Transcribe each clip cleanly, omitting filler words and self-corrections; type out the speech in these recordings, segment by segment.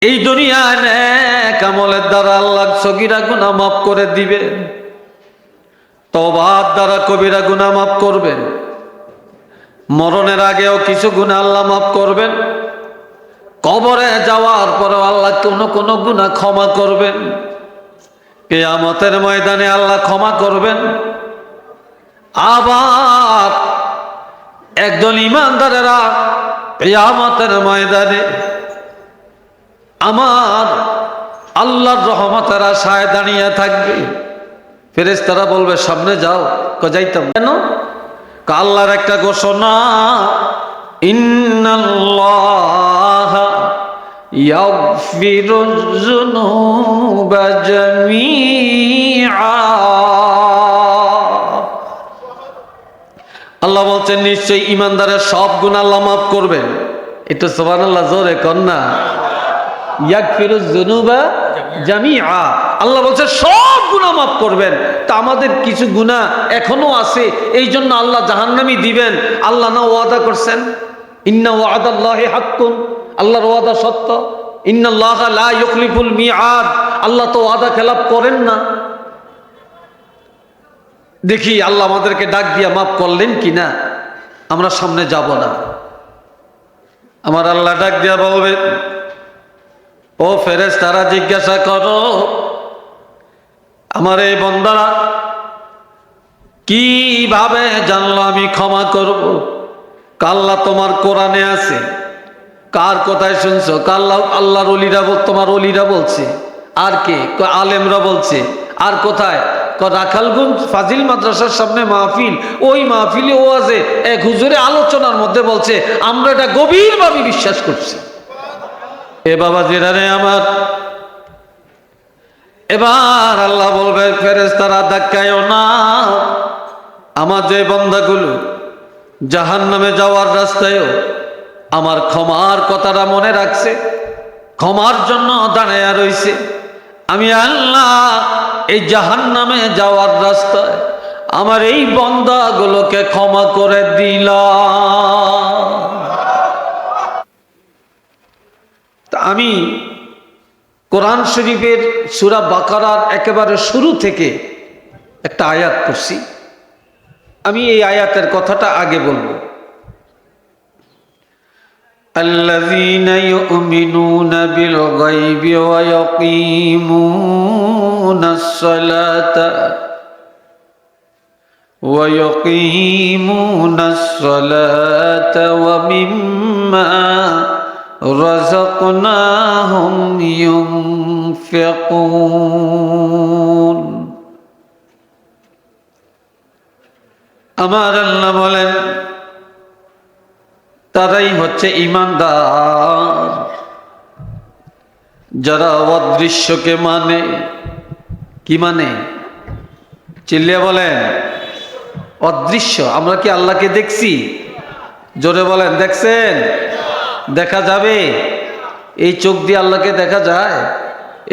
এই দুনিয়ায় নেক আমলের দ্বারা আল্লাহ সগীরা গুনাহ মাফ করে দিবেন, তওবার দ্বারা কবিরা গুনাহ মাফ করবেন, মরণের আগেও কিছু গুনাহ আল্লাহ মাফ করবেন, কবরে যাওয়ার পরেও আল্লাহ কোনো গুনাহ ক্ষমা করবেন, কিয়ামতের ময়দানে আল্লাহ ক্ষমা করবেন। আবার একজন ইমানদারেরা কিয়ামতের ময়দানে আমার আল্লাহর রহমতের আশায় দাঁড়িয়ে থাকবে। ফেরেশতারা বলবে সামনে যাও, যাইতাম কেন? আল্লাহর একটা ঘোষণা, ইন্নাল্লাহা ইয়াগফিরুয যুনুবা জামিআ। আল্লাহ বলছেন নিশ্চয়ই ইমানদারের সব গুনাহ আল্লাহ মাফ করবেন। একটু সুবহানাল্লাহ জোরে কর না। ইয়াগফিরুয যুনুবা জামিআ, আল্লাহ বলছে সব গুনাহ মাফ করবেন। তা আমাদের কিছু গুনাহ এখনো আছে, এই জন্য আল্লাহ জাহান্নামী দিবেন। আল্লাহ না ওয়াদা করছেন, ইন্না ওয়াদাল্লাহি হাক্কুন, আল্লাহর ওয়াদা সত্য, ইন্নাল্লাহা লা ইউখলিফুল মিআদ, আল্লাহ তো ওয়াদা খেলাপ করেন না। দেখি আল্লাহ আমাদেরকে ডাক দিয়া মাফ করলেন কিনা। আমরা সামনে যাব না। আমার আল্লাহ ডাক দিয়া বলবে, ও ফেরেশতারা জিজ্ঞাসা করো আমার এই বান্দারা কিভাবে জানলো আমি ক্ষমা করব? আল্লাহ তোমার কোরআনে আছে, কার কথায় শুনছো? আল্লাহর ওলিরা, তোমার ওলিরা বলছে। আর কে? আলেমরা বলছে। আর কোথায়? রাখালগঞ্জ ফাজিল মাদ্রাসার সামনে মাহফিল, ওই মাহফিলে ওয়াজে এক হুজুরে আলোচনার মধ্যে বলছে, আমরা এটা গভীরভাবে বিশ্বাস করছি। এ বাবা জিরারে আমার, এবার আল্লাহ বলবে ফেরেশতারা ধাক্কায়ও না, আমার যে বান্দাগুলো জাহান্নামে যাওয়ার রাস্তায়ও আমার ক্ষমার কথাটা মনে রাখছে, ক্ষমার জন্য দাঁড়ায়া রইছে, আমি আল্লাহ এই জাহান্নামে যাওয়ার রাস্তায় আমার এই বান্দাগুলোকে ক্ষমা করে দিলাম। আমি কোরআন শরীফের সূরা বাকারার একেবারে শুরু থেকে একটা আয়াত পড়ছি। আমি এই আয়াতের কথাটা আগে বলবো। আল্লাযীনা ইউমিনুনা বিল গায়বি ওয়া ইয়াকিমুনাস সালাতা ওয়া মিম্মা রাযাকনাহুম ইউনফিকুন। আমার আল্লাহ বলেন তারাই হচ্ছে ঈমানদার যারা অদৃশ্যকে মানে। কি মানে? চিল্লিয়ে বলেন। অদৃশ্য। আমরা কি আল্লাহকে দেখছি? জোরে বলেন, দেখছেন? দেখা যাবে? এই চোখ দিয়ে আল্লাহকে দেখা যায়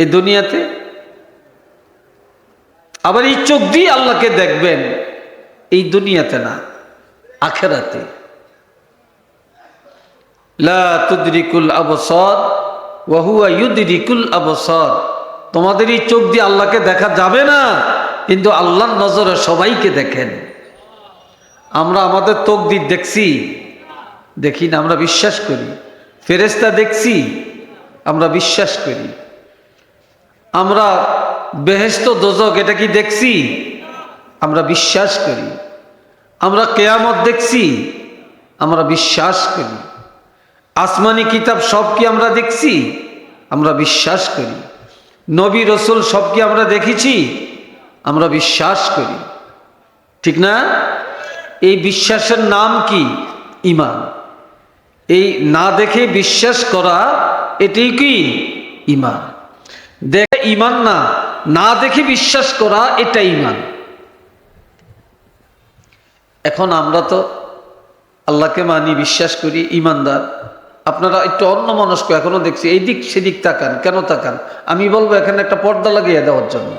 এই দুনিয়াতে? আবার এই চোখ দিয়ে আল্লাহকে দেখবেন এই দুনিয়াতে না, আখিরাতে। লা তুদরিকুল আবসার ওয়া হুয়া ইউদরিকুল আবসার। তোমাদের এই চোখ দিয়ে আল্লাহকে দেখা যাবে না, কিন্তু আল্লাহর নজরে সবাইকে দেখেন। আমরা আমাদের চোখ দিয়ে দেখছি? দেখি না, আমরা বিশ্বাস করি। ফেরেশতা দেখছি? আমরা বিশ্বাস করি। আমরা বেহেশত দোজখ এটা কি দেখছি? আমরা বিশ্বাস করি। আমরা কিয়ামত দেখছি? আমরা বিশ্বাস করি। আসমানি কিতাব সব কি আমরা দেখছি? আমরা বিশ্বাস করি। নবী রসুল সব কি আমরা দেখেছি? আমরা বিশ্বাস করি। ঠিক না? এই বিশ্বাসের নাম কি? ঈমান। এই না দেখে বিশ্বাস করা, এটাই কি ঈমান। দেখে ঈমান না, না দেখে বিশ্বাস করা, এটা ঈমান। এখন আমরা তো আল্লাহকে মানি, বিশ্বাস করি, ঈমানদার। আপনারা একটু অন্যমনস্ক এখনো দেখছি, এই দিক সেদিক তাকান। কেন তাকান? আমি বলবো এখানে একটা পর্দা লাগিয়ে দেওয়ার জন্য।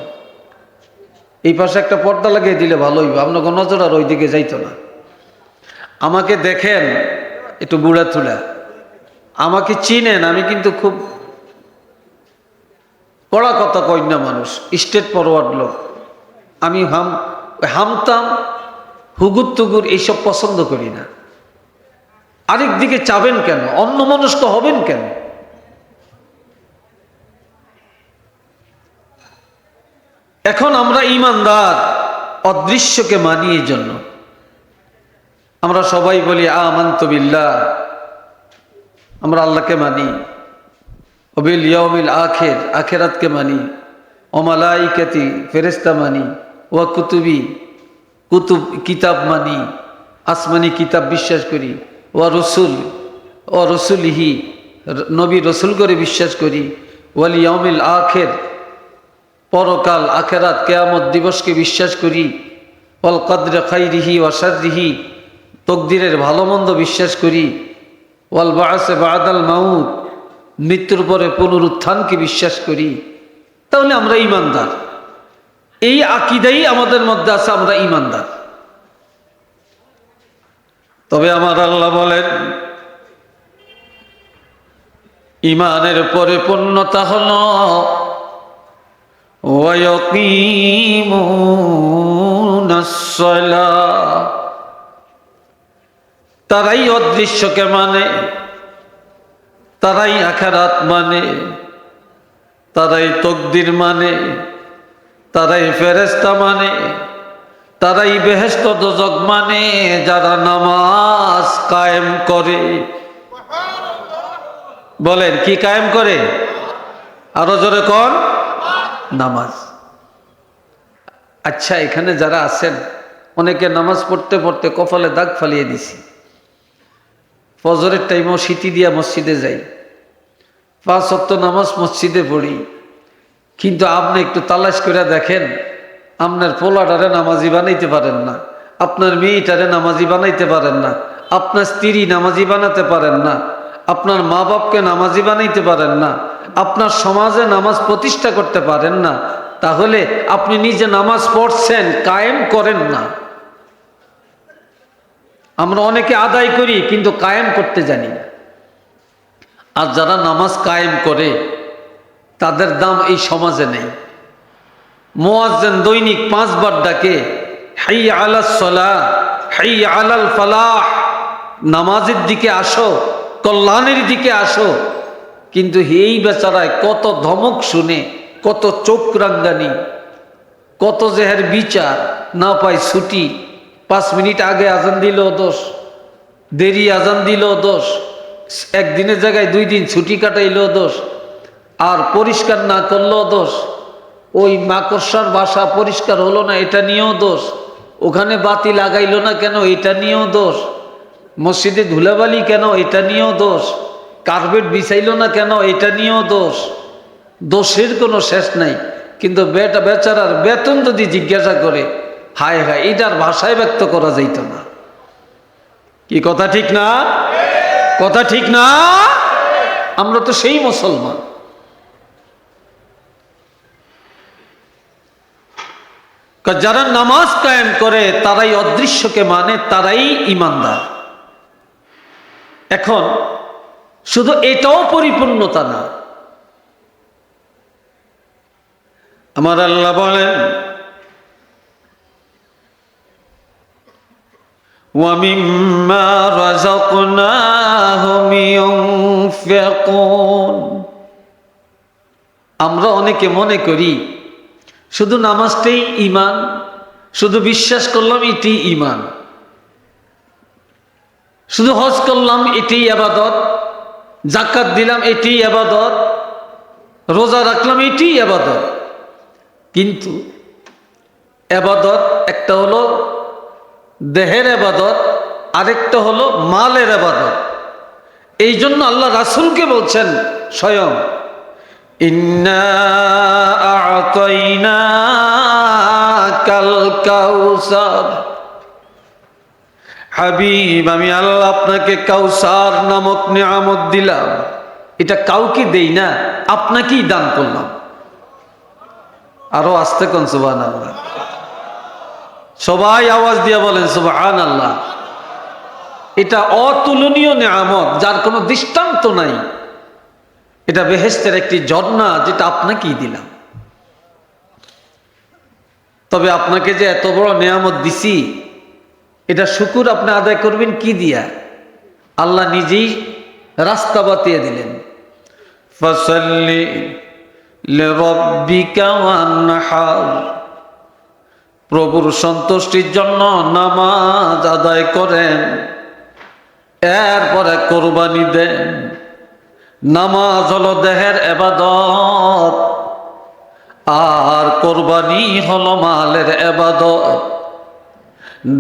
এই পাশে একটা পর্দা লাগিয়ে দিলে ভালো হইব, আপনার নজর আর ওই দিকে যাইতো না। আমাকে দেখেন একটু বুড়া তুলা, আমাকে চিনেন, আমি কিন্তু খুব কড়া কথা কই না মানুষ, স্টেট ফরওয়ার্ড লোক। আমি হামতাম হুগুর তুগুর এইসব পছন্দ করি না। আরেক দিকে চাবেন কেন? অন্য মানুষ তো হবেন কেন? এখন আমরা ইমানদার, অদৃশ্যকে মানি। এই জন্য আমরা সবাই বলি আমানতু বিল্লাহ, আমরা আল্লাহকে মানি। ওবিল ইয়াউমিল আখির, আখিরাতকে মানি। ও মালাইকাতি, ফেরেশতা মানি। ওয়া কুতুবি, কুতুব কিতাব মানি, আসমানি কিতাব বিশ্বাস করি। ওয়া রসুল, ও রসুলিহি, নবী রসুল করে বিশ্বাস করি। ওয়াল ইয়াউমিল আখির, পরকাল আখিরাত কিয়ামত দিবসকে বিশ্বাস করি। ওয়াল কদরে খাইরিহি ওয়া শাররিহি, তকদিরের ভালো মন্দ বিশ্বাস করি। ওয়াল বা'সে বা'দাল মাউত, মৃত্যুর পরে পুনরুত্থানকে বিশ্বাস করি। তাহলে আমরা ইমানদার। এই আকীদাই আমাদের মধ্যে আছে, আমরা ইমানদার। তবে আমার আল্লাহ বলেন, ইমানের পরিপূর্ণতা হলো ওয়া ইয়াকিমুনাস সালাহ, তারাই অদৃশ্যকে মানে, তারাই আখিরাত মানে, তারাই তকদির মানে, তারাই ফেরেশতা মানে, তারাই বেহেশত দোজখ মানে, যারা নামাজ কায়েম করে। বলেন কি কায়েম করে? আরো জোরে কোন? নামাজ। আচ্ছা, এখানে যারা আছেন অনেকে নামাজ পড়তে পড়তে কপালে দাগ ফালিয়ে দিছি। ফজরের টাইমও সিটি দিয়া মসজিদে যাই, 5 ওয়াক্ত নামাজ মসজিদে পড়ি, কিন্তু আপনি একটু তালাশ করে দেখেন, আপনার পোলাটারে নামাজি বানাইতে পারেন না, আপনার মেয়েটারে নামাজি বানাইতে পারেন না, আপনার স্ত্রী নামাজি বানাতে পারেন না, আপনার মা বাপকে নামাজি বানাইতে পারেন না, আপনার সমাজে নামাজ প্রতিষ্ঠা করতে পারেন না। তাহলে আপনি নিজে নামাজ পড়ছেন, কায়েম করেন না। আমরা অনেকে আদায় করি কিন্তু কায়েম করতে জানি না। আর যারা নামাজ কায়েম করে তাদের দাম এই সমাজে নেই। মুয়াজ্জিন দৈনিক 5 বার ডাকে, হাইয়া আলাস সালাহ, হাইয়া আলাল ফালাহ, নামাজের দিকে আসো, কল্যাণের দিকে আসো। কিন্তু এই বেচারায় কত ধমক শুনে, কত চোখ রাঙ্গানি, কত জেহের বিচার, না পায় ছুটি। 5 মিনিট আগে আজান দিলেও দোষ, দেরি আজান দিলেও দোষ, একদিনের জায়গায় 2 দিন ছুটি কাটাইলেও দোষ, আর পরিষ্কার না করলেও দোষ। ওই মাকড়সার বাসা পরিষ্কার হলো না, এটা নিয়েও দোষ। ওখানে বাতি লাগাইলো না কেন, এটা নিয়েও দোষ। মসজিদে ধুলাবালি কেন, এটা নিয়েও দোষ। কার্পেট বিছাইলো না কেন, এটা নিয়েও দোষ। দোষের কোনো শেষ নাই। কিন্তু বেচারার বেতন যদি জিজ্ঞাসা করে, হায় হায়, এটার ভাষায় ব্যক্ত করা যাইত না। কি কথা ঠিক না? কথা ঠিক না? আমরা তো সেই মুসলমান। যারা নামাজ কায়েম করে তারাই অদৃশ্যকে মানে, তারাই ইমানদার। এখন শুধু এটাও পরিপূর্ণতা না। আমার আল্লাহ বলেন, وَمِمَّا رَزَقْنَاهُمْ يُنْفِقُونَ। আমরা অনেকে মনে করি শুধু নামাজটাই ঈমান, শুধু বিশ্বাস করলাম এটাই ঈমান, শুধু হজ করলাম এটাই ইবাদত, যাকাত দিলাম এটাই ইবাদত, রোজা রাখলাম এটাই ইবাদত। কিন্তু ইবাদত একটা হলো দেহের ইবাদত, আরেকটা হলো মালের ইবাদত। এই জন্য আল্লাহ রাসূলকে বলছেন স্বয়ং, ইন্না আ'তাইনাকাল কাউসার, হাবিব আমি আল্লাহ আপনাকে কাউসার নামক নিয়ামত দিলাম। এটা কাউকে দেই না, আপনাকেই দান করলাম। আরো আস্তে কোন সুবহানাল্লাহ, সবাই আওয়াজ দিয়ে বলেন সুবহানাল্লাহ। এটা অতুলনীয় নিয়ামত, যার কোনো দৃষ্টান্ত নাই। এটা বেহেশতের একটি ঝর্ণা, যেটা আপনাকেই দিলাম। তবে আপনাকে যে এত বড় নেয়ামত দিছি, এটা শুকুর আপনি আদায় করবেন কি দিয়া? আল্লাহ নিজেই রাস্তা বাতিয়ে দিলেন। ফাসাল্লি লিরাব্বিকা ওয়ানহার, প্রভুর সন্তুষ্টির জন্য নামাজ আদায় করেন, এরপরে কোরবানি দেন। নামাজ হলো দেহের ইবাদত, আর কোরবানি হলো মালের ইবাদত।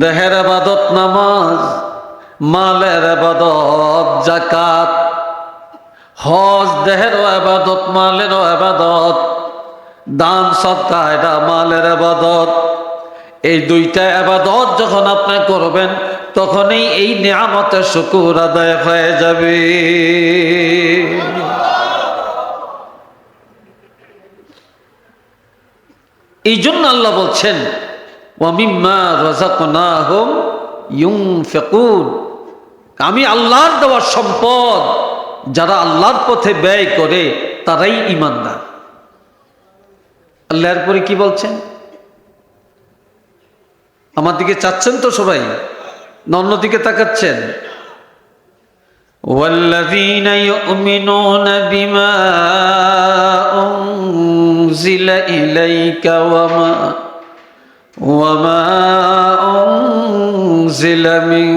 দেহের ইবাদত নামাজ, মালের ইবাদত যাকাত। হজ দেহেরও ইবাদত, মালেরও ইবাদত। দান সদকা এটা মালের ইবাদত। এই দুইটা ইবাদত যখন আপনি করবেন, তখনই এই নিয়ামতের শুকর আদায় হয়ে যাবে। এই জন্য আল্লাহ বলছেন, ওয়া মিম্মা রাযাকনাহুম ইউনফিকুন, আমি আল্লাহর দেওয়া সম্পদ যারা আল্লাহর পথে ব্যয় করে তারাই ঈমানদার। আল্লাহর পরে কি বলছেন? আমার দিকে চাচ্ছেন তো সবাই, না অন্যদিকে তাকাচ্ছেন? ওয়াল্লাযীনা ইউমিনুনা বিমা উনজিলা ইলাইকা ওয়ামা উনজিলা মিন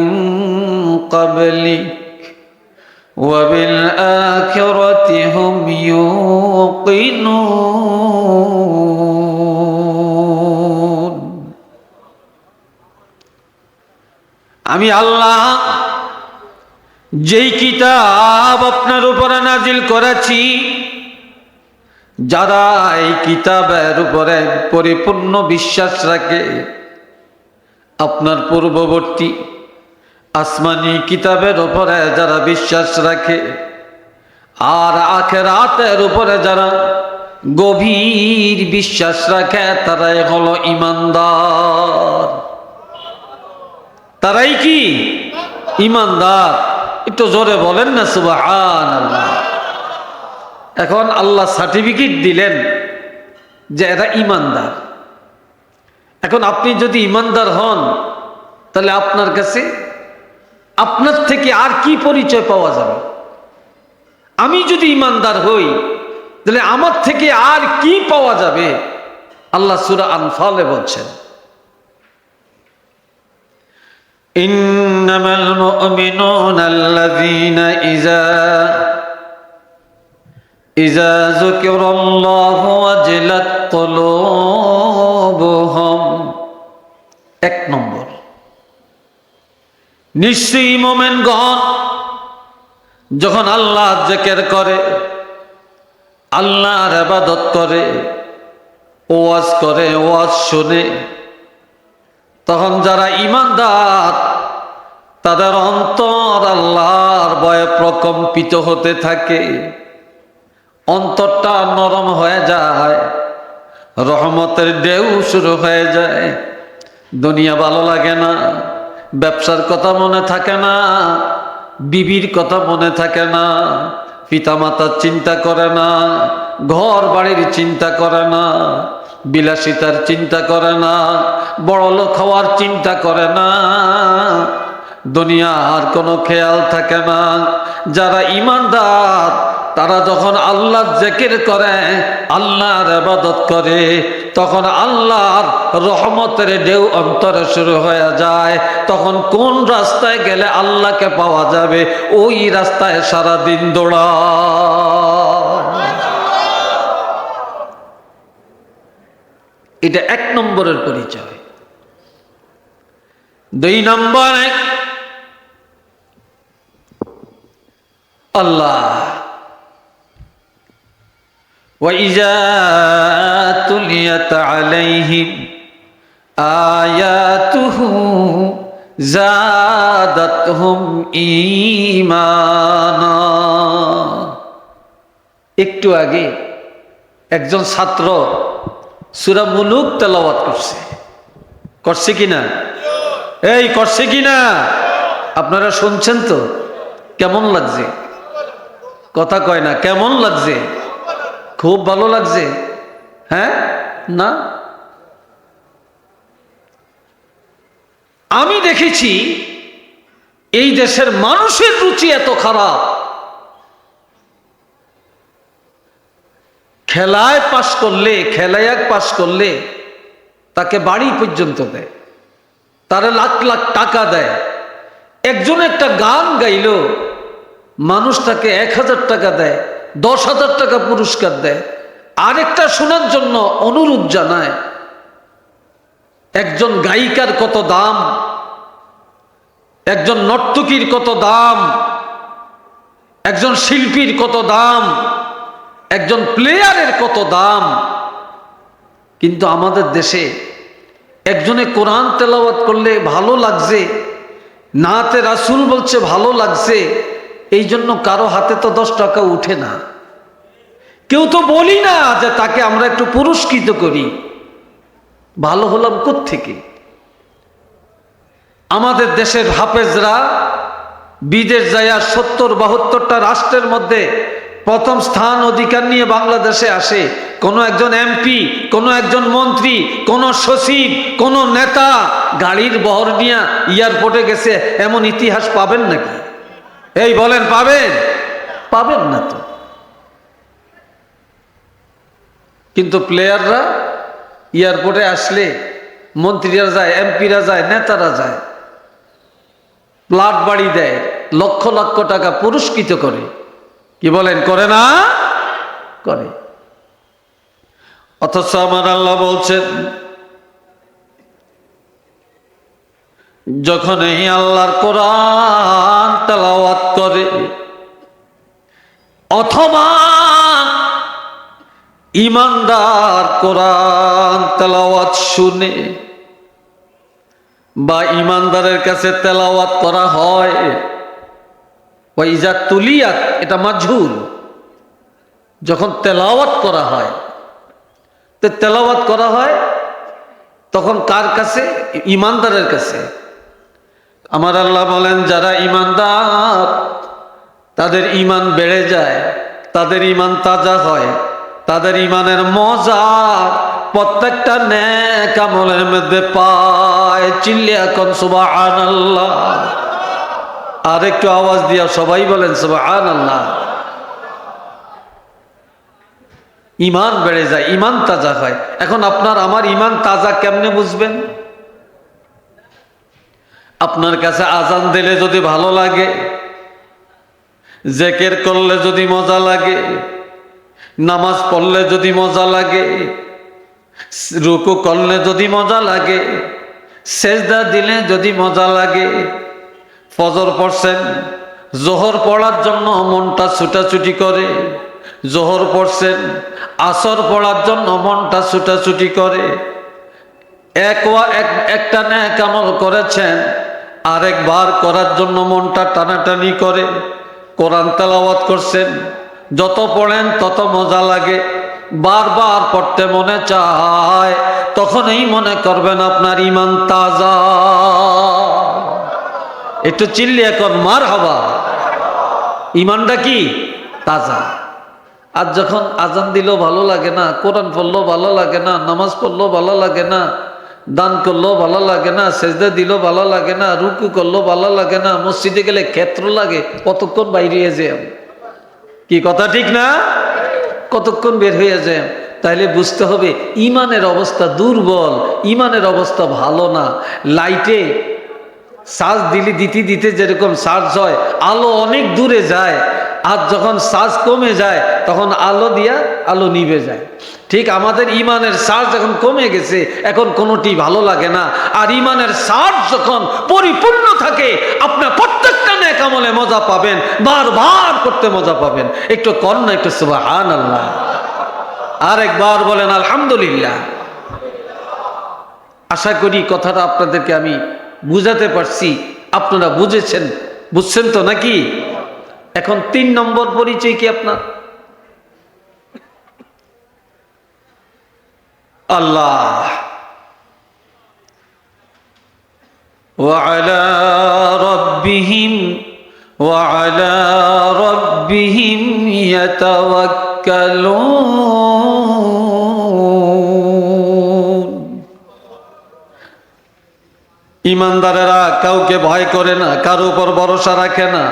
ক্বাবলিক ওয়া বিল আখিরাতি হুম ইউকিনুন। আমি আল্লাহ যেই কিতাব আপনার উপরে নাজিল করেছি, যারা এই কিতাবের উপরে পরিপূর্ণ বিশ্বাস রাখে, আপনার পূর্ববর্তী আসমানি কিতাবের উপরে যারা বিশ্বাস রাখে, আর আখিরাতের উপরে যারা গভীর বিশ্বাস রাখে, তারাই হলো ঈমানদার। তারাই কি ঈমানদার? একটু জোরে বলেন না সুবহানাল্লাহ। এখন আল্লাহ সার্টিফিকেট দিলেন যে এরা ঈমানদার। এখন আপনি যদি ঈমানদার হন, তাহলে আপনার কাছে আপনার থেকে আর কি পরিচয় পাওয়া যাবে? আমি যদি ঈমানদার হই, তাহলে আমার থেকে আর কি পাওয়া যাবে? আল্লাহ সূরা আনফালে বলছেন, ইন্নামাল মুমিনুনা আল্লাযীনা ইযা যুকিরাল্লাহু ওয়াজিলাত কুলুবুহুম। এক নম্বর, নিশ্চয়ই মুমিনগণ যখন আল্লাহ জিকির করে, আল্লাহর ইবাদত করে, ওয়াজ করে, ওয়াজ শুনে, তখন যারা ঈমানদার তাদের অন্তর আল্লাহর ভয়ে প্রকম্পিত হতে থাকে, অন্তরটা নরম হয়ে যায়, রহমতের ঢেউ শুরু হয়ে যায়। দুনিয়া ভালো লাগে না, ব্যবসার কথা মনে থাকে না, বিবির কথা মনে থাকে না, পিতামাতার চিন্তা করে না, ঘর বাড়ির চিন্তা করে না, বিলাসিতার চিন্তা করে না, বড়লোক হওয়ার চিন্তা করে না, দুনিয়ার কোনো খেয়াল থাকে না। যারা ঈমানদার তারা যখন আল্লাহর জিকির করে, আল্লাহর ইবাদত করে, তখন আল্লাহর রহমতের ঢেউ অন্তরে শুরু হয়ে যায়। তখন কোন রাস্তায় গেলে আল্লাহকে পাওয়া যাবে, ওই রাস্তায় সারাদিন দৌড়া। এটা এক নম্বরের পরিচয়। দুই নম্বরে আল্লাহ وَإِذَا تُلِيَتْ عَلَيْهِمْ آيَاتُهُ زَادَتْهُمْ ঈমানা। একটু আগে একজন ছাত্র সূরা মুলুক তেলাওয়াত করছে কিনা? এই করছে কিনা? আপনারা শুনছেন তো? কেমন লাগছে? কথা কয় না। কেমন লাগছে? খুব ভালো লাগছে। হ্যাঁ না, আমি দেখেছি এই দেশের মানুষের রুচি এত খারাপ, খেলায় পাশ করলে, খেলায় পাশ করলে তাকে বাড়ি পর্যন্ত দেয়, তারা লাখ লাখ টাকা দেয়। একজন একটা গান গাইল, মানুষ তাকে 1000 টাকা দেয়, 10,000 টাকা পুরস্কার দেয়, আরেকটা শোনার জন্য অনুরোধ জানায়। একজন গায়িকার কত দাম, একজন নর্তকীর কত দাম, একজন শিল্পীর কত দাম, একজন প্লেয়ারের কত দাম। কিন্তু আমাদের দেশে একজনে কোরআন তেলাওয়াত করলে ভালো লাগছে, নাতে রাসূল বলছে ভালো লাগছে, এই জন্য কারো হাতে তো 10 টাকা উঠে না। কেউ তো বলি না যে তাকে আমরা একটু পুরস্কৃত করি। ভালো হলাম কোত্থেকে? আমাদের দেশের হাফেজরা বিদেশ যায় 70-72টা রাষ্ট্রের মধ্যে প্রথম স্থান অধিকার নিয়ে বাংলাদেশে আসে। কোনো একজন এমপি, কোনো একজন মন্ত্রী, কোনো সচিব, কোনো নেতা গাড়ির বহর নিয়ে এয়ারপোর্টে গেছে, এমন ইতিহাস পাবেন নাকি? এই বলেন, পাবেন? পাবেন না তো। কিন্তু প্লেয়াররা এয়ারপোর্টে আসলে মন্ত্রীরা যায়, এমপিরা যায়, নেতারা যায়, প্লাট বাড়ি দেয়, লক্ষ লক্ষ টাকা পুরস্কৃত করে। কি বলেন, করে না? করে। অথচ আমার আল্লাহ বলছেন, যখন এই আল্লাহর কোরআন তেলাওয়াত করে অথবা ঈমানদার কোরআন তেলাওয়াত শুনে বা ঈমানদারের কাছে তেলাওয়াত করা হয়, ওয়াইজা তুলিয়াত, এটা মাজহুল, যখন তেলাওয়াত করা হয়, তো তেলাওয়াত করা হয় তখন কার কাছে? ঈমানদারের কাছে। আমার আল্লাহ বলেন, যারা ঈমানদার তাদের ঈমান বেড়ে যায়, তাদের ঈমান তাজা হয়, তাদের ঈমানের মজা প্রত্যেকটা নেক আমলের মধ্যে পায়। চিল্লিয়া কোন সুবহানাল্লাহ। আর একটু আওয়াজ দিয়া সবাই বলেন সুবহানাল্লাহ। ঈমান বেড়ে যায়, ঈমান তাজা হয়। এখন আপনার আমার ঈমান তাজা কেমনে বুঝবেন? আপনার কাছে আজান দিলে যদি ভালো লাগে, জিকির করলে যদি মজা লাগে, নামাজ পড়লে যদি মজা লাগে, রুকু করলে যদি মজা লাগে, সেজদা দিলে যদি মজা লাগে, ফজর পড়ছেন, জোহর পড়ার জন্য মনটা ছুটাছুটি করে, জোহর পড়ছেন, আসর পড়ার জন্য মনটা ছুটাছুটি করে, একটা নেক আমল করেছেন, আরেকবার করার জন্য মনটা টানাটানি করে, কোরআন তেলাওয়াত করছেন, যত পড়েন তত মজা লাগে, বারবার পড়তে মনে চায়, তখনই মনে করবেন আপনার ঈমান তাজা। একটু চিল্লি এখন মারহাবা। ঈমানটা কি? তাজা। আর যখন আজান দিলেও ভালো লাগে না, কোরআন পড়লেও ভালো লাগে না, নামাজ পড়লেও ভালো লাগে না, দান করলেও ভালো লাগে না, সেজদা দিলেও ভালো লাগে না, রুকু করলেও ভালো লাগে না, মসজিদে গেলে ক্ষেত্র লাগে, কতক্ষণ বাইরে যায়। কি কথা ঠিক না? কতক্ষণ বের হয়ে যায়। তাইলে বুঝতে হবে ঈমানের অবস্থা দুর্বল, ঈমানের অবস্থা ভালো না। লাইটে চার্জ দিতে দিতে যেরকম চার্জ হয়, আলো অনেক দূরে যায়, আর যখন চার্জ কমে যায় তখন আলো দিয়া আলো নিভে যায়। ঠিক আমাদের ঈমানের চার্জ এখন কমে গেছে, এখন কোনোটি ভালো লাগে না। আর ঈমানের চার্জ যখন পরিপূর্ণ থাকে, আপনার প্রত্যেকটা নেক আমলে মজা পাবেন, বারবার করতে মজা পাবেন। একটু কর না, একটু সুবহানাল্লাহ। আরেকবার বলেন আলহামদুলিল্লাহ। আশা করি কথাটা আপনাদেরকে আমি বুঝাতে পারছি, আপনারা বুঝছেন তো নাকি? এখন 3 নম্বর পরিচয় কি আপনার? আল্লাহ। ওয়ালা রাব্বিহিম يتوكلون ইমানদারেরা কাউকে ভয় করে না, কারো উপর ভরসা রাখে না।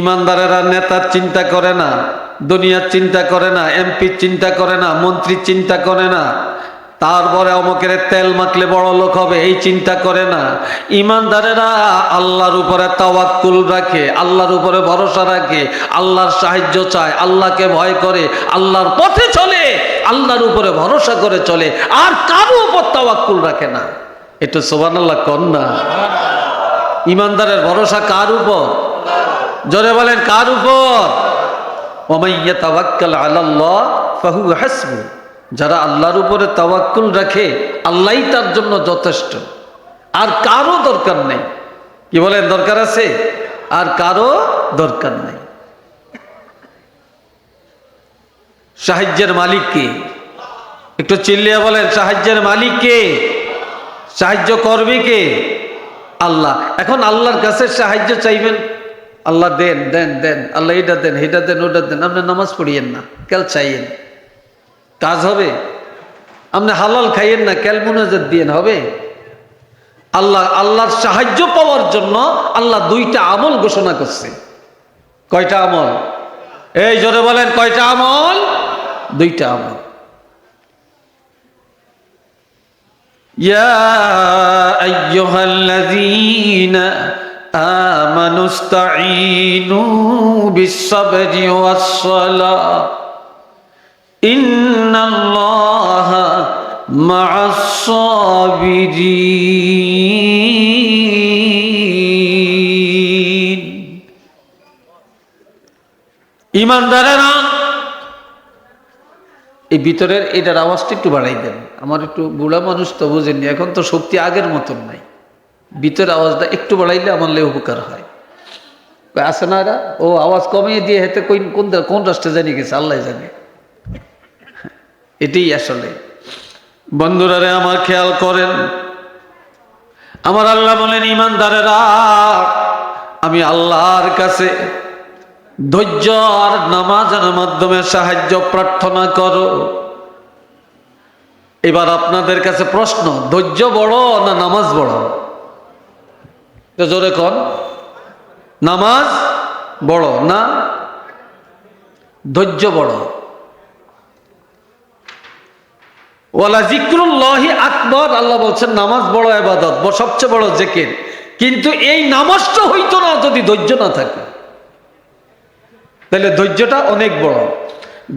ইমানদারেরা নেতার চিন্তা করে না, দুনিয়ার চিন্তা করে না, এমপির চিন্তা করে না, মন্ত্রীর চিন্তা করে না, তারপরে অমুকের তেল মাখলে বড় লোক হবে এই চিন্তা করে না। ইমানদারেরা আল্লাহর উপরে তাওয়াক্কুল রাখে, আল্লাহর উপরে ভরসা রাখে, আল্লাহর সাহায্য চায়, আল্লাহকে ভয় করে, আল্লাহর পথে চলে, আল্লাহর উপরে ভরসা করে চলে, আর কারো উপর তাওয়াক্কুল রাখে না। একটু সুবহানাল্লাহ কন না। ইমানদারের ভরসা কার উপর? জোরে বলেন কার উপর? ওয়ামান ইয়াতাওয়াক্কাল আলাল্লাহ ফাহুয়া হাসবুহ। যারা আল্লাহর উপরে তাওয়াক্কুল রাখে আল্লাহই তার জন্য যথেষ্ট, আর কারো দরকার নেই। কি বলেন, দরকার আছে? আর কারো দরকার নেই। সাহায্যের মালিক কে? একটু চিল্লিয়ে বলেন, সাহায্যের মালিক কে? সাহায্য করবে কে? আল্লাহ। এখন আল্লাহর কাছে সাহায্য চাইবেন, আল্লাহ দেন দেন দেন, আল্লাহ এটা দেন এটা দেন ওটা দেন। আপনি নামাজ পড়িয়েন না, কেল চাইয়েন, কাজ হবে? আপনি হালাল খাইয়েন না, কেল মুনাজাত দিয়েন, হবে? আল্লাহর সাহায্য পাওয়ার জন্য আল্লাহ দুইটা আমল ঘোষণা করছে। কয়টা আমল? এই জোরে বলেন, কয়টা আমল? দুইটা আমল। ইয়া আইয়ুহাল্লাযীনা আমানুস্তাঈনু বিস-সাবরি ওয়াস-সালাহ ইন্নাল্লাহা মা'আস-সাবিরিন। ইমানদারেরা, এই ভিতরের এটার আওয়াজটা একটু বাড়াই দেন। আমার একটু বুড়া মানুষ তো বুঝেননি, এখন তো শক্তি আগের মতন নাই। ভিতরের আওয়াজটা একটু বাড়াইলে আমার লে উপকার হয়। আছে না এরা? ও আওয়াজ কমিয়ে দিয়ে হেতে কোন রাষ্ট্রে জানিয়ে গেছে, আল্লাহ জানে। এটাই আসলে। বন্ধুরা রে আমার, খেয়াল করেন, আমার আল্লাহ বলেন, ইমানদারেরা আমি আল্লাহর কাছে ধৈর্য আর নামাজের মাধ্যমে সাহায্য প্রার্থনা করো। এবার আপনাদের কাছে প্রশ্ন, ধৈর্য বড় না নামাজ বড়? জোরে কন। নামাজ বড় না ধৈর্য বড়? ওয়ালা যিকরুল্লাহি আকবার, আল্লাহ বলছেন নামাজ বড় ইবাদত, সবচেয়ে বড় জিকির। কিন্তু এই নামাজটা হইতো না যদি ধৈর্য না থাকে। তাহলে ধৈর্যটা অনেক বড়।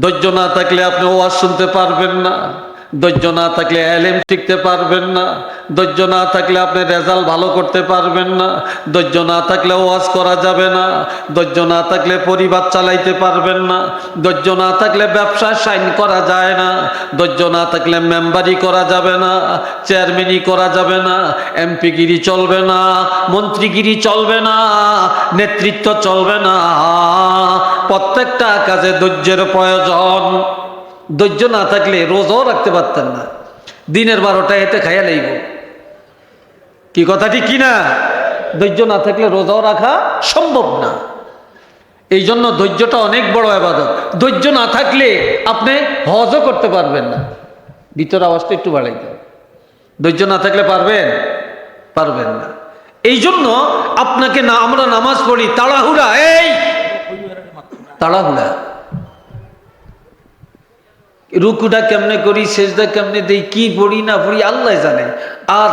ধৈর্য না থাকলে আপনি ওয়াজ শুনতে পারবেন না, ধৈর্য না থাকলে এলেম শিখতে পারবেন না, ধৈর্য না থাকলে আপনি রেজাল্ট ভালো করতে পারবেন না, ধৈর্য না থাকলে ওয়াজ করা যাবে না, ধৈর্য না থাকলে পরিবার চালাইতে পারবেন না, ধৈর্য না থাকলে ব্যবসায় সাইন করা যায় না, ধৈর্য না থাকলে মেম্বারি করা যাবে না, চেয়ারম্যানই করা যাবে না, এমপিগিরি চলবে না, মন্ত্রীগিরি চলবে না, নেতৃত্ব চলবে না। প্রত্যেকটা কাজে ধৈর্যের প্রয়োজন। ধৈর্য না থাকলে রোজাও রাখতে পারতেন না, দিনের 12টা এতে খাইয়া লইব। কি কথা ঠিক কিনা? ধৈর্য না থাকলে রোজাও রাখা সম্ভব না। এই জন্য ধৈর্যটা অনেক বড় ইবাদত। ধৈর্য না থাকলে আপনি হজও করতে পারবেন না। ভিতর আওয়াজটা একটু বাড়াইতে। ধৈর্য না থাকলে পারবেন? পারবেন না। এই জন্য আপনাকে না, আমরা নামাজ পড়ি তাড়াহুড়া, এই তাড়াহুড়া, রুকুটা কেমনে করি, সেজদা কেমনে দেই, কি পড়ি না পড়ি আল্লাহ জানে। আর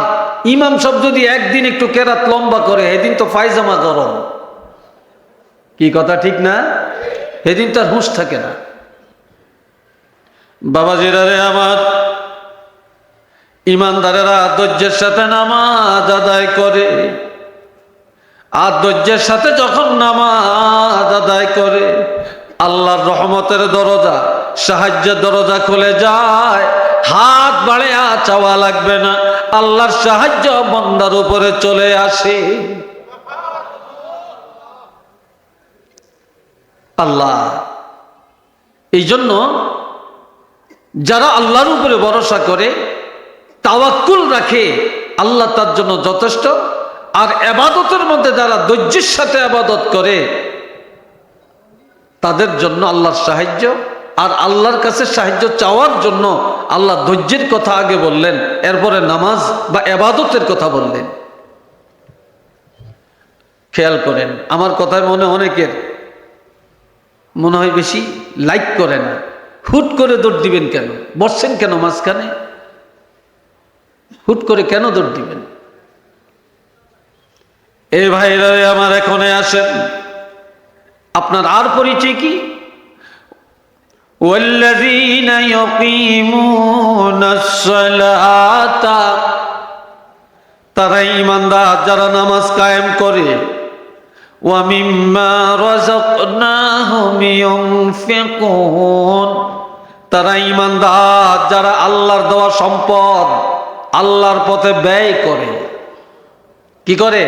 ইমাম সব যদি একদিন একটু কেরাত লম্বা করে, এদিন তো পায়জামা গরম। কি কথা ঠিক না? এদিন তার হুঁশ থাকে না। বাবাজিরা রে আমার, ইমানদারেরা ধৈর্যের সাথে নামাজ আদায় করে, আর ধৈর্যের সাথে যখন নামাজ আদায় করে আল্লাহর রহমতের দরজা, সাহায্যের দরজা খুলে যায়। হাত বাড়িয়ে চাওয়া লাগবে না, আল্লাহর সাহায্য বান্দার উপরে চলে আসে। আল্লাহ, এই জন্য যারা আল্লাহর উপরে ভরসা করে, তাওয়াক্কুল রাখে, আল্লাহ তার জন্য যথেষ্ট। আর ইবাদতের মধ্যে যারা ধৈর্যের সাথে ইবাদত করে, তাদের জন্য আল্লাহর সাহায্য, আর আল্লাহর কাছে সাহায্য চাওয়ার জন্য আল্লাহ ধৈর্যের কথা আগে বললেন, এরপরে নামাজ বা ইবাদতের কথা বললেন। খেয়াল করেন, আমার কথায় অনেকের মনে হয় বেশি লাইক করে না। হুট করে দৌড় দিবেন কেন? বসছেন কেন মাঝখানে? হুট করে কেন দৌড় দিবেন? এ ভাইরা আমার, এখনে আসেন, আপনার আর পরিচয় কি? ওয়াল্লাযীনা ইয়াকিমুনাস সালাতা, তারা ঈমানদার যারা নামাজ কায়েম করে। ওয়া মিম্মা রাযাকনাহুম ইউনফিকুন, তারা ঈমানদার যারা আল্লাহর দেওয়া সম্পদ আল্লাহর পথে ব্যয় করে। কি করে?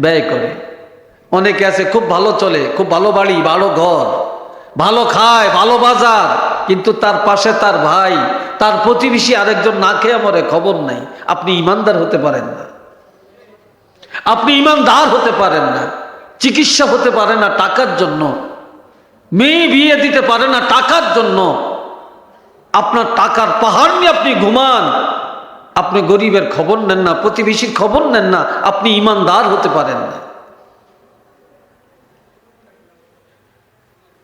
ব্যয় করে। অনেকে আছে খুব ভালো চলে, খুব ভালো বাড়ি, ভালো ঘর, ভালো খায়, ভালো বাজার, কিন্তু তার পাশে তার ভাই, তার প্রতিবেশী আরেকজন না খেয়ে মরে, খবর নাই। আপনি ঈমানদার হতে পারেন না, আপনি ঈমানদার হতে পারেন না। চিকিৎসা হতে পারে না টাকার জন্য, মেয়ে বিয়ে দিতে পারে না টাকার জন্য, আপনার টাকার পাহাড় নিয়ে আপনি ঘুমান, আপনি গরিবের খবর নেন না, প্রতিবেশীর খবর নেন না, আপনি ঈমানদার হতে পারেন না।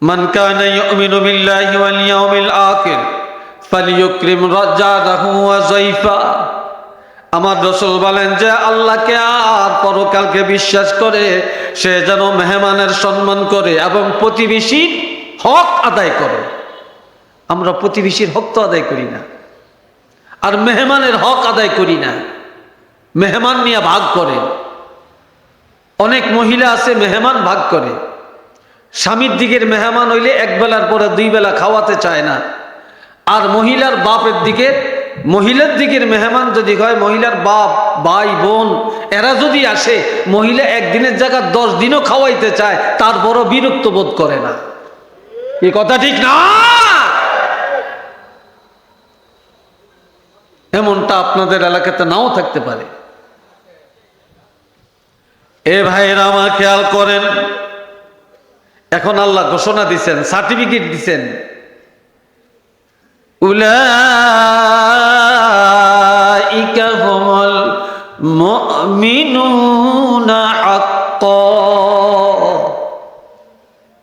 মান কানা ইউমিনু বিল্লাহি ওয়াল ইয়াউমিল আখির ফালিয়ুকরিম রাজাদাহু ওয়া যায়ফা। আমার রাসূল বলেন যে আল্লাহকে আর পরকালকে বিশ্বাস করে সে যেন মেহমানের সম্মান করে এবং প্রতিবেশীর হক আদায় করে। আমরা প্রতিবেশীর হক তো আদায় করি না, আর মেহমানের হক আদায় করি না। মেহমান নিয়ে ভাগ করে। অনেক মহিলা আছে মেহমান ভাগ করে। স্বামীর দিকের মেহমান হইলে এক বেলার পরে দুই বেলা খাওয়াতে চায় না। আর মহিলার বাপের দিকে, মহিলার দিকের মেহমান যদি হয়, মহিলার বাপ, ভাই, বোন, এরা যদি আসে, মহিলা একদিনের জায়গা 10 দিনও খাওয়াইতে চায়, তারপরও বিরক্ত বোধ করে না। এই কথা ঠিক না? এমনটা আপনাদের এলাকাতে নাও থাকতে পারে। এ ভাইয়েরা আমার, খেয়াল করেন, এখন আল্লাহ ঘোষণা দিচ্ছেন, সার্টিফিকেট দিচ্ছেন, উলাইকা হুমুল মুমিনুনা হাক্কান।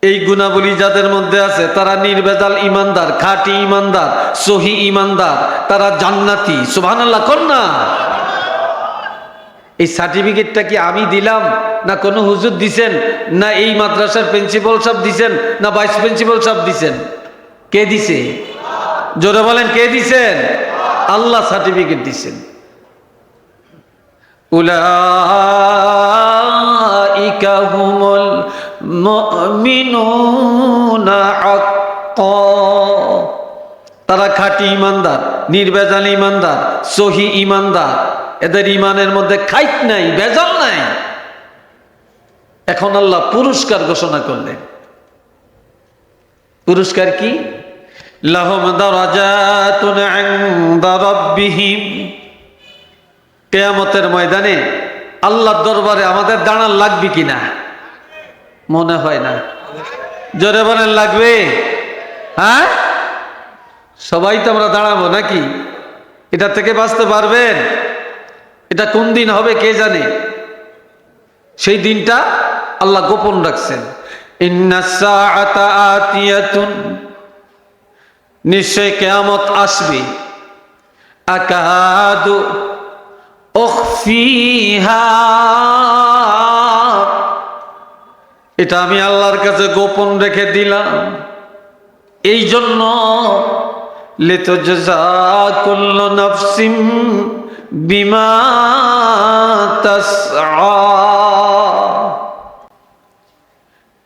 এই গুণাবলী যাদের মধ্যে আছে তারা নির্ভেজাল ঈমানদার, খাঁটি ঈমানদার, সহি ঈমানদার, তারা জান্নাতি। সুবহানাল্লাহ কোন না? এই সার্টিফিকেটটা কি আমি দিলাম, না কোনো হুজুর দিছেন, না এই মাদ্রাসার প্রিন্সিপাল সাহেব দিছেন, না ভাইস প্রিন্সিপাল সাহেব দিছেন? কে দিছে? জোরে বলেন, কে দিছেন? আল্লাহ সার্টিফিকেট দিছেন। উলাইকা হুমুল মুমিনুনা হাক্কান। তারা খাঁটি ঈমানদার, নির্ভেজাল ঈমানদার, সহি ঈমানদার। এদের ঈমানের মধ্যে খাইত নাই, ভেজাল নাই। এখন আল্লাহ পুরস্কার ঘোষণা করলেন। পুরস্কার কি? লাহুম দারাজাতুন ইনদা রাব্বিহিম। কিয়ামতের ময়দানে আল্লাহর দরবারে আমাদের দাঁড়ান লাগবে কিনা? মনে হয় না। জোরে বলেন, লাগবে? হ্যাঁ, সবাই তো আমরা দাঁড়াবো নাকি? এটা থেকে বাঁচতে পারবেন? এটা কোন দিন হবে কে জানে? সেই দিনটা আল্লাহ গোপন রাখছেন। ইন্নাস সাআতা আতিয়াতুন, নিশ্চয় কিয়ামত আসবে। আকাদু উখফিহা, এটা আমি আল্লাহর কাছে গোপন রেখে দিলাম। এই জন্য লিতুজজা কুল্লু নাফসিম বিমা তাসআ।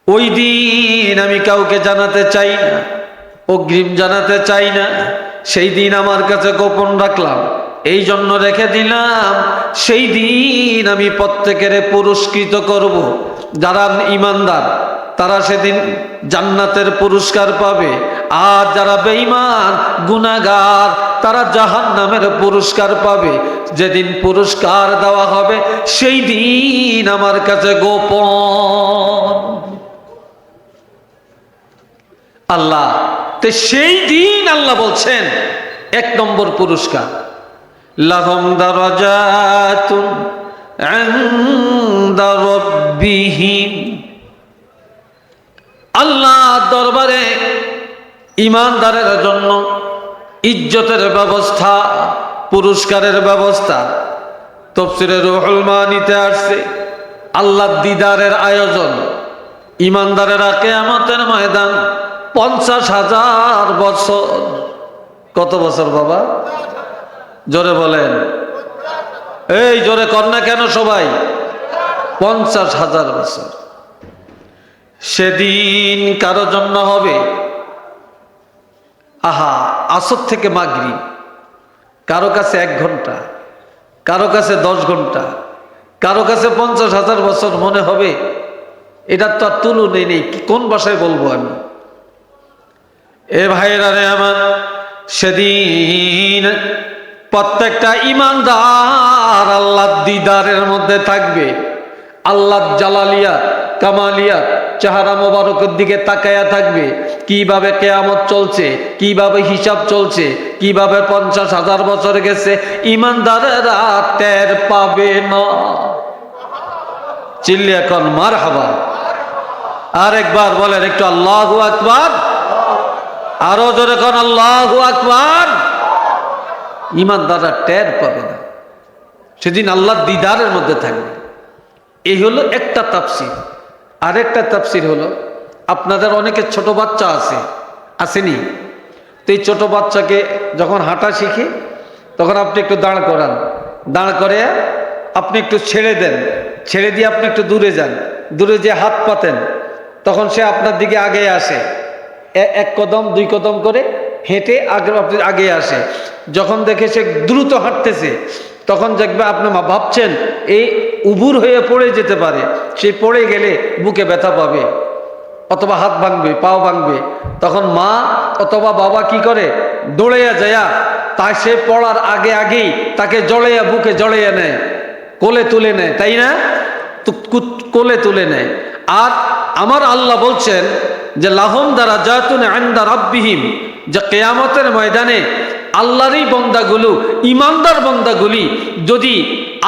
ওই দিন আমি কাউকে জানাতে চাই না, অগ্রিম জানাতে চাই না। সেই দিন আমার কাছে গোপন রাখলাম, এই জন্য রেখে দিলাম। সেই দিন আমি প্রত্যেকের পুরস্কৃত করব। যারা ঈমানদার তারা সেদিন জান্নাতের পুরস্কার পাবে, আর যারা বেঈমান গুনাহগার তারা জাহান্নামের পুরস্কার পাবে। যেদিন পুরস্কার দেওয়া হবে সেই দিন আমার কাছে গোপন। আল্লাহ। তো সেই দিন আল্লাহ বলছেন 1 নম্বর পুরস্কার, লাহুম দারাজাতুন ইনদা রাব্বিহিম। আল্লাহ দরবারে ঈমানদারের জন্য ইজ্জতের ব্যবস্থা, পুরস্কারের ব্যবস্থা। তাফসীরে রুহুল মানিতে আসছে আল্লাহর দিদারের আয়োজন। ঈমানদারেরা কিয়ামতের ময়দান 50,000 বছর। কত বছর বাবা? জোরে বলেন, এই জোরে কর না কেন সবাই? 50,000 বছর। সেদিন কারো জন্য হবে আহা আসর থেকে মাগরিব, কারো কাছে 1 ঘন্টা, কারো কাছে 10 ঘন্টা, কারো কাছে 50,000 বছর মনে হবে। এটা তো আর তুলনাই নেই, কোন ভাষায় বলবো আমি? এ ভাইরা রে আমার, সেদিন প্রত্যেকটা ঈমানদার আল্লাহর দিদারের মধ্যে থাকবে। আল্লাহর জালালিয়াত কামালিয়াত চেহারা মোবারকের দিকে তাকায়া থাকবে। কিভাবে কিয়ামত চলছে, কিভাবে হিসাব চলছে, কিভাবে 50,000 বছর গেছে, ঈমানদারেরা টের পাবে না। চিল্লি এখন মারহাবা। আরেকবার বলেন একটু আল্লাহু আকবার, আরো জোরে কোন আল্লাহু আকবার। ঈমানদাররা টের পাবে না, সেদিন আল্লাহর দিদারের মধ্যে থাকবে। এই হলো একটা তাফসীর। আরেকটা তাফসীর হলো, আপনাদের অনেকের ছোট বাচ্চা আসেনি? তো এই ছোট বাচ্চাকে যখন হাঁটা শিখে তখন আপনি একটু দাঁড় করান, দাঁড় করে আপনি একটু ছেড়ে দেন, ছেড়ে দিয়ে আপনি একটু দূরে যান, দূরে যে হাত পাতেন, তখন সে আপনার দিকে আগে আসে। 1 কদম 2 কদম করে হেঁটে আগে আসে। যখন দেখে সে দ্রুত হাঁটতেছে, তখন দেখবে আপনি ভাবছেন এই উবুর হয়ে পড়ে যেতে পারে। সে পড়ে গেলে বুকে ব্যথা পাবে, অথবা হাত ভাঙবে, পাও ভাঙবে। তখন মা অথবা বাবা কি করে? দৌড়াইয়া যায়া তাই সে পড়ার আগে আগেই তাকে জড়াইয়া, বুকে জড়াইয়া নেয়, কোলে তুলে নেয়, তাই না? কোলে তুলে নেয়। আর আমার আল্লাহ বলছেন যে লাহুম দারাজাতুন ইনদা রাব্বিহিম, যে কিয়ামতের ময়দানে আল্লাহরই বান্দাগুলো, ঈমানদার বান্দাগুলি যদি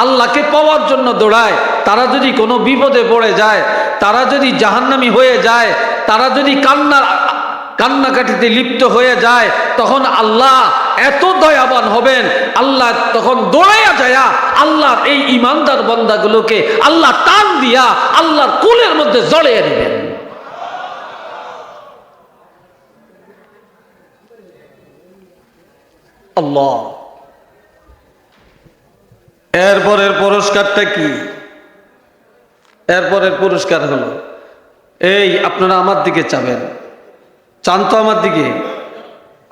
আল্লাহকে পাওয়ার জন্য দৌড়ায়, তারা যদি কোনো বিপদে পড়ে যায়, তারা যদি জাহান্নামী হয়ে যায়, তারা যদি কান্নাকাটিতে লিপ্ত হয়ে যায়, তখন আল্লাহ এত দয়াবান হবেন, আল্লাহ তখন দৌড়াইয়া যায়া আল্লাহর এই ঈমানদার বান্দাগুলোকে আল্লাহ টান দিয়া আল্লাহর কোলের মধ্যে জড়িয়ে নেবেন। আল্লাহ। এরপরের পুরস্কারটা কি? এরপরের পুরস্কার হলো, এই আপনারা আমার দিকে চাবেন, চান তো আমার দিকে?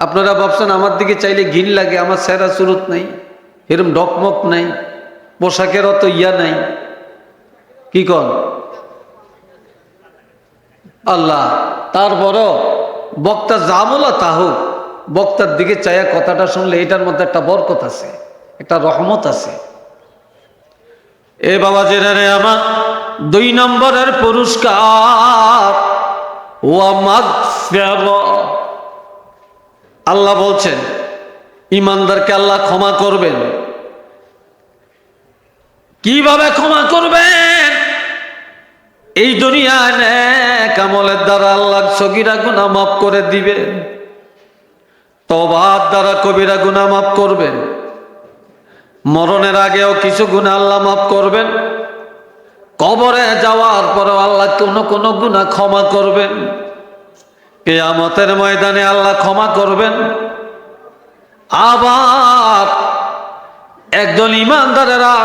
আপনারা ভাবছেন আমার দিকে চাইলে ঘিন লাগে? আমার চেহারা সুরত নাই, এরম ডকমক নাই, পোশাকের অত ইয়া নাই, কি কন? আল্লাহ। তারপরও বক্তা যা বলা তা হোক, বক্তার দিকে চাইয়া কথাটা শুনলে এটার মধ্যে একটা বরকত আছে, একটা রহমত আছে। এ বাবা জেনে আমার 2 নম্বরের পুরস্কার ওয়া মাগফিরা। আল্লাহ বলছেন ঈমানদারকে আল্লাহ ক্ষমা করবেন। কিভাবে ক্ষমা করবেন? এই দুনিয়ায় নেক আমলের দ্বারা আল্লাহ সগীরা গুনাহ মাফ করে দিবেন, তওবার দ্বারা কবিরা গুনাহ মাফ করবেন, মরণের আগেও কিছু গুনাহ আল্লাহ মাফ করবেন, কবরে যাওয়ার পরেও আল্লাহ কোন গুনাহ ক্ষমা করবেন, কিয়ামতের ময়দানে আল্লাহ ক্ষমা করবেন। আবার একজন ঈমানদারেরা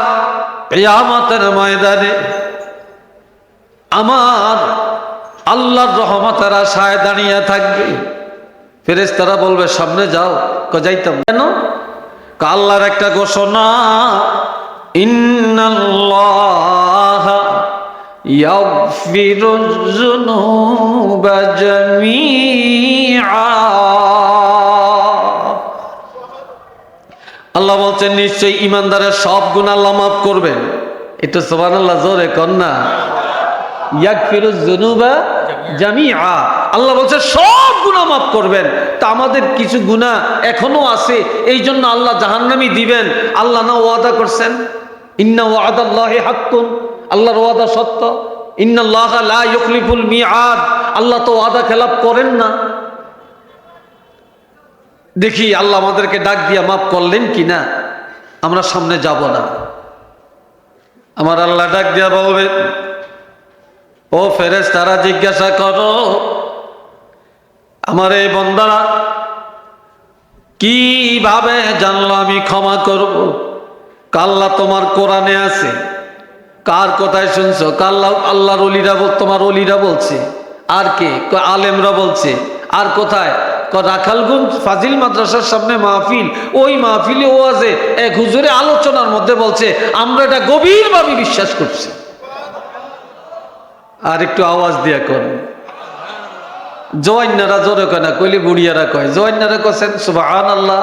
কিয়ামতের ময়দানে আমার আল্লাহর রহমতের আশায় দাঁড়িয়ে থাকবে। ফেরেশতারা বলবে সামনে যাও, যাইতাম কেন? আল্লাহর একটা ঘোষণা, ইন্নাল্লাহা ইয়াগফিরুয যুনুবা জামিআ। আল্লাহ বলছেন নিশ্চয়ই ঈমানদারের সব গুনাহ আল্লাহ মাফ করবেন। এটা সুবহানাল্লাহ, জোরে কর না। ইয়াগফিরুয যুনুবা জামিআ, আল্লাহ বলছে সব গুনাহ মাফ করবেন। তা আমাদের কিছু গুনাহ এখনো আছে, এই জন্য আল্লাহ জাহান্নামী দিবেন। আল্লাহ না ওয়াদা করছেন, ইন্না ওয়াদাল্লাহি হাক্কুন, আল্লাহর ওয়াদা সত্য। ইন্নাল্লাহা লা ইউখলিফুল মিআদ, আল্লাহ তো ওয়াদা খেলাপ করেন না। দেখি আল্লাহ আমাদেরকে ডাক দিয়া মাফ করলেন কিনা। আমরা সামনে যাব না, আমার আল্লাহ ডাক দিয়া বলবে, ও ফেরেশতারা জিজ্ঞাসা করো আমার এই বান্দারা কিভাবে জানলো আমি ক্ষমা করব? আল্লাহ তোমার কোরআনে আছে, কার কথায় শুনছো? আল্লাহর ওলিরা, তোমার ওলিরা বলছে, আর কে? আলেমরা বলছে। আর কোথায়? রাখালগঞ্জ ফাজিল মাদ্রাসার সামনে মাহফিল, ওই মাহফিলে ওয়াজে এক হুজুরে আলোচনার মধ্যে বলছে, আমরা এটা গভীরভাবে বিশ্বাস করছি। আর একটু আওয়াজ দিয়া করেন, জওয়ান্নারা জোরে কয় না, কইলে বুড়িয়ারা কয়, জওয়ান্নারা কছেন সুবহানাল্লাহ।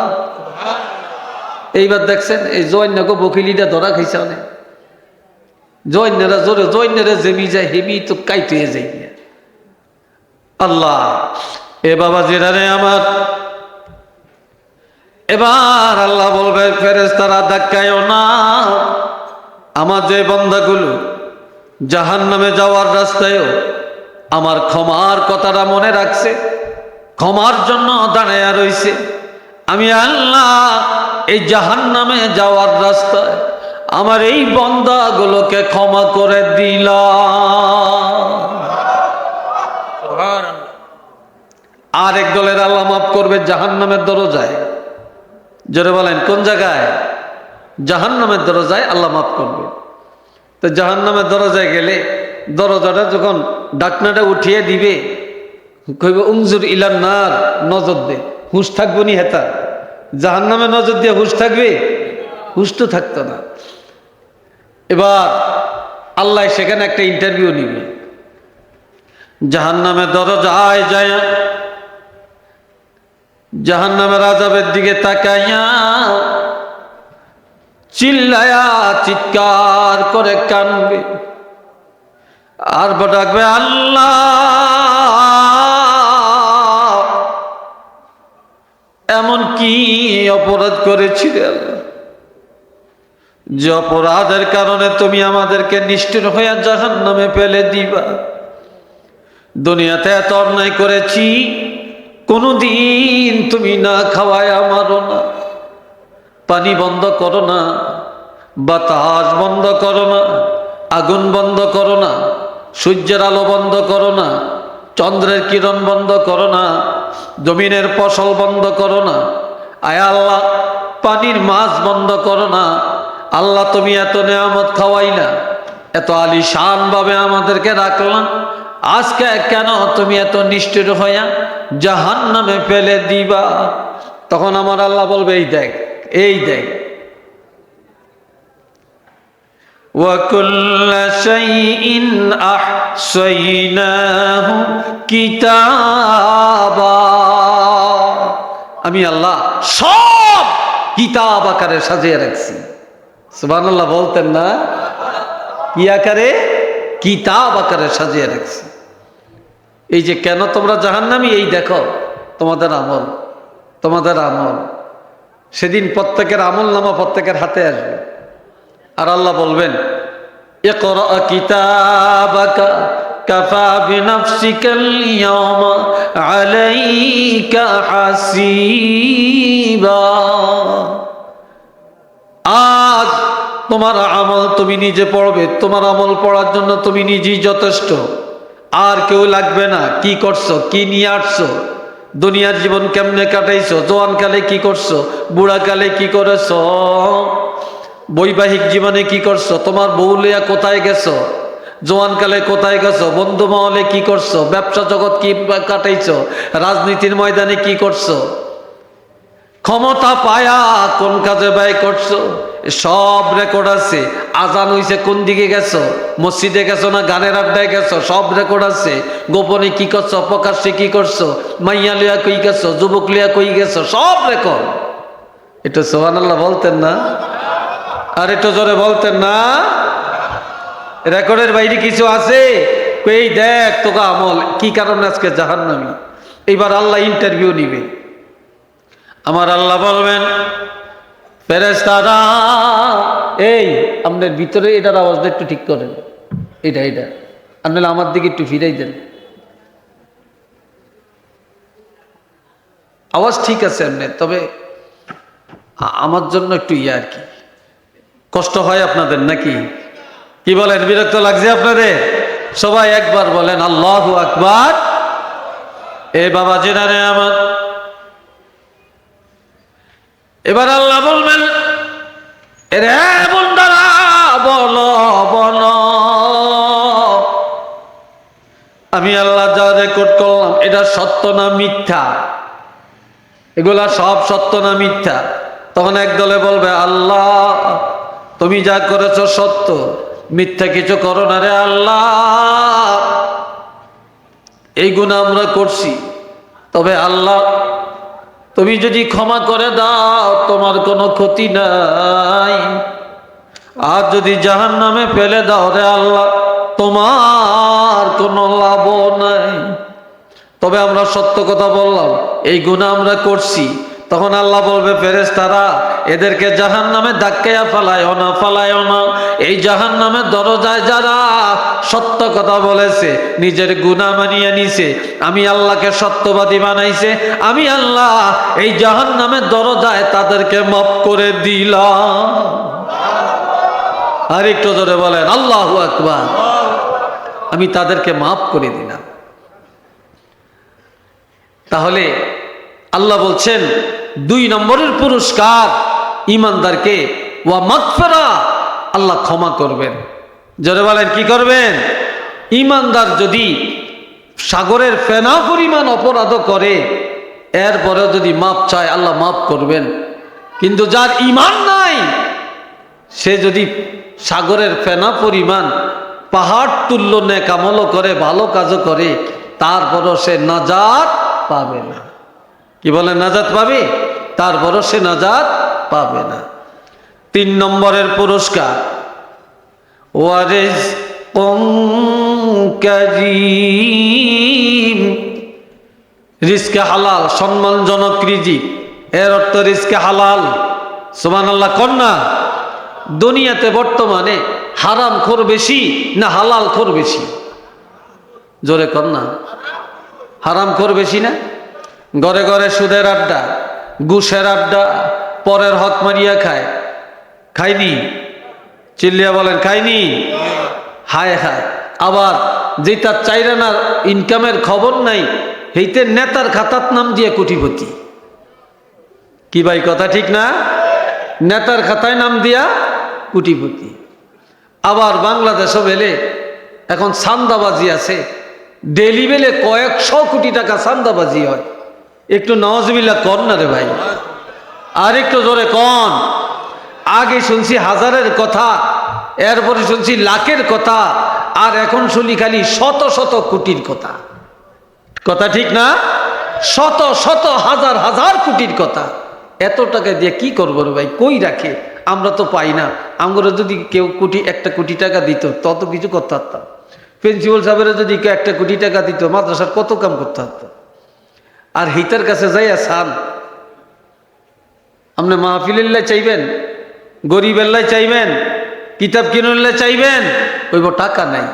এইবার দেখছেন এই জওয়ান্নাকে বকিলিটা ধরা খাইছে অনেক। জওয়ান্নারা জোরে, জওয়ান্নারা জেমি যায় হেমি তো কাইতে যাই। আল্লাহ এ বাবা জেরারে আমার, এবার আল্লাহ বলবে ফেরেশতারা ধাক্কায়ও না, আমার যে বান্দাগুলো জাহান্নামে যাওয়ার রাস্তায়ও আমার ক্ষমার কথাটা মনে রাখছে, ক্ষমার জন্য দাঁড়ায়া রইছে, আমি আল্লাহ এই জাহান্নামে যাওয়ার রাস্তায় আমার এই বান্দাগুলোকে ক্ষমা করে দিলাম। আর এক দলের আল্লাহ মাফ করবে জাহান্নামের দরজায়। জোরে বলেন কোন জায়গায়? জাহান্নামের দরজায় আল্লাহ মাফ করবে। তো জাহান্নামের দরজায় গেলে দরজাটা যখন ডাকনাটা উঠিয়ে দিবে, কইবে উংজুর ইলান নার, নজর দে। হুঁশ থাকবো নি হেতা? জাহান্নামে নজর দিয়ে হুঁশ থাকবে? হুঁশ তো থাকতো না। এবার আল্লাহ সেখানে একটা ইন্টারভিউ নিবে। জাহান্নামের দরজায় যায় জাহান্নামের আযাবের দিকে তাকাইয়া চিল্লায়া চিৎকার করে কানবে আর ডাকবে, আল্লাহ এমন কি অপরাধ করেছি রে আল্লাহ, যে অপরাধের কারণে তুমি আমাদেরকে নিষ্ঠুর হইয়া জাহান্নামে ফেলে দিবা। দুনিয়াতে এত অন্যায় করেছি, কোনদিন তুমি না খাওয়ায় আমারও না, পানি বন্ধ করো না, বাতাস বন্ধ করো না, আগুন বন্ধ করো না, সূর্যের আলো বন্ধ করো না, চন্দ্রের কিরণ বন্ধ করো না, জমিনের ফসল বন্ধ করো না, আয় আল্লাহ পানির মাছ বন্ধ করো না। আল্লাহ তুমি এত নেয়ামত খাওয়াইলা, এত আলিশান ভাবে আমাদেরকে রাখলাম, আজকে কেন তুমি এত নিষ্ঠুর হইয়া জাহান্নামে ফেলে দিবা? তখন আমার আল্লাহ বলবে, এই দেখ, এই দেখ, وَكُلَّ شَيْءٍ أَحْصَيْنَاهُ كِتَابًا। আমি আল্লাহ সব কিতাব আকারে সাজিয়ে রাখছি। সুবহানাল্লাহ বলতেন না? কি আকারে? কিতাব আকারে সাজিয়ে রাখছি। এই যে কেন তোমরা জাহান্নামী, এই দেখো তোমাদের আমল, তোমাদের আমল। সেদিন প্রত্যেকের আমল নামা প্রত্যেকের হাতে আসবে। আর আল্লাহ বলবেন, ইকরা কিতাবাকা কাফা বিনাফসিকাল ইয়াওমা আলাইকা হাসিবা। আজ তোমার আমল তুমি নিজে পড়বে, তোমার আমল পড়ার জন্য তুমি নিজেই যথেষ্ট, আর কেউ লাগবে না। কি করছো, কি নিয়ে আসছো, দুনিয়ার জীবন কেমনে কাটাইছো, জওয়ানকালে কি করছো, বুড়াকালে কি করেছো, বৈবাহিক জীবনে কি করছো, তোমার বউ লিয়া কোথায় গেছো, জওয়ানকালে কোথায় গেছো, বন্ধু মহলে কি করছো, ব্যবসা জগৎ কি কাটাইছো, রাজনীতির ময়দানে কি করছো, ক্ষমতা পায়া কোন কাজে ব্যয় করছো, সব রেকর্ড আছে। আজান হইছে কোন দিকে গেছো, মসজিদে গেছো না গানের আড্ডায় গেছো, সব রেকর্ড আছে। গোপনে কি করছো, প্রকাশ্যে কি করছো, মাইয়া লিয়া কই গেছো, যুবক লিয়া কই গেছো, সব রেকর্ড। এটা সুবহানাল্লাহ বলতেন না? আর একটু জোরে বলতেন না? রেকর্ডের বাইরে কিছু আছে? এই দেখ তোকে আমল কি কারণে আজকে জাহান্নামী। এইবার আল্লাহ ইন্টারভিউ নিবে। আমার আল্লাহ বলবেন, ফেরেশতারা এই আপনার ভিতরে এটার আওয়াজটা একটু ঠিক করেন, এটা আপনারা আমার দিকে একটু ফিরাই দেন, আওয়াজ ঠিক আছে আপনার, তবে আমার জন্য একটু আর কি কষ্ট হয় আপনাদের নাকি? কি বলেন, বিরক্ত লাগছে আপনাদের? সবাই একবার বলেন আল্লাহু আকবার। এ বাবা জেনারে আমার, এবার আল্লাহ বলবেন, রে বন্দারা বলো বলো, আমি আল্লাহ যা রেকর্ড করলাম এটা সত্য না মিথ্যা? এগুলা সব সত্য না মিথ্যা? তখন একদলে বলবে, আল্লাহ তুমি যা করেছ সত্য, মিথ্যা কিছু করো না রে আল্লাহ, এই গুনাহ আমরা করছি, তবে আল্লাহ তুমি যদি ক্ষমা করে দাও তোমার কোনো ক্ষতি নাই, আর যদি জাহান্নামে ফেলে দাও রে আল্লাহ তোমার কোনো লাভ নাই। তবে আমরা সত্য কথা বললাম, এই গুনাহ আমরা করছি। তখন আল্লাহ বলবে, ফেরেশতারা এদেরকে জাহান্নামে ধাক্কায়া ফালায়ও না, ফালায়ও না। এই জাহান্নামের দরজায় যারা সত্য কথা বলেছে, নিজের গুনাহ মানিয়ে নিছে, আমি আল্লাহকে সত্যবাদী বানাইছে, আমি আল্লাহ এই জাহান্নামের দরজায় তাদেরকে মাফ করে দিলাম। আর একটু জোরে বলেন আল্লাহু আকবার। আমি তাদেরকে মাফ করে দিলাম। তাহলে আল্লাহ বলছেন 2 নম্বরের পুরস্কার ঈমানদারকে, ওয়া মাগফিরা, আল্লাহ ক্ষমা করবেন। জোরে বলেন কি করবেন? ঈমানদার যদি সাগরের ফেনা পরিমাণ অপরাধ করে এরপরেও যদি মাপ চায় আল্লাহ মাফ করবেন। কিন্তু যার ঈমান নাই, সে যদি সাগরের ফেনা পরিমাণ পাহাড় তুল্য নেক আমলও করে, ভালো কাজও করে, তারপরও সে নাজাত পাবে না। কি বলে, নাজাত পাবে? তারপরও সে নাজাত পাবে না। 3 নম্বরের পুরস্কার, ওয়ারিজকুন কারীম, রিজকে হালাল, সম্মানজনক রিজিক, এর অর্থ রিজকে হালাল। সুবহানাল্লাহ কন্যা। দুনিয়াতে বর্তমানে হারাম খোর বেশি না হালাল খোর বেশি? জোরে কন্যা। হারাম খোর বেশি না? ঘরে ঘরে সুদের আড্ডা, ঘুষের আড্ডা, পরের হক মারিয়া খায়। খাইনি? চিল্লিয়া বলেন খাইনি? হায় হায়। আবার যেটা চাইরে না ইনকামের খবর নাই, হেইতে নেতার খাতার নাম দিয়ে কোটিপতি। কি ভাই কথা ঠিক না? নেতার খাতায় নাম দিয়া কোটিপতি। আবার বাংলাদেশও বেলে এখন চান্দাবাজি আছে, ডেলি বেলে কয়েকশো কোটি টাকা চান্দাবাজি হয়। একটু নওয়াজবিল্লাহ কর না রে ভাই, আর একটু জোরে কন। আগে শুনছি হাজারের কথা, এরপরে শুনছি লাখের কথা, আর এখন শুনি খালি শত শত কোটির কথা। কথা ঠিক না? শত শত হাজার হাজার কোটির কথা। এত টাকা দিয়ে কি করবো রে ভাই? কই রাখে? আমরা তো পাই না। আমরা যদি কেউ 1 কোটি টাকা দিত তত কিছু করতে পারতাম। প্রিন্সিপাল সাহেবের যদি কেউ 1 কোটি টাকা দিত মাদ্রাসার কত কাম করতে পারতাম। আর হিতার কাছে যাইয়া সান, আপনি মাহফিল্লাহ চাইবেন, গরিবেল্লাহ চাইবেন, কিতাব কিনুল্লাহ চাইবেন, কইব টাকা নাই।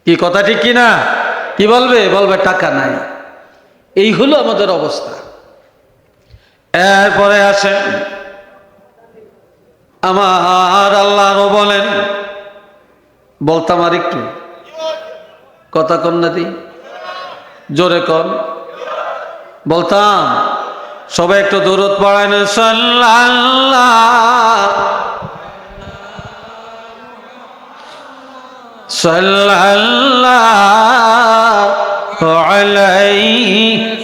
কি কথা ঠিক কিনা? কি বলবে? বলবে টাকা নাই। এই হলো আমাদের অবস্থা। এরপরে আসেন আমার আল্লাহ আরো বলেন, বলতাম আর একটু কথা কন না দি, জোরে কন। বলতাম সবাই একটু দরুদ পড়েন, সাল্লাল্লাহু আলাইহি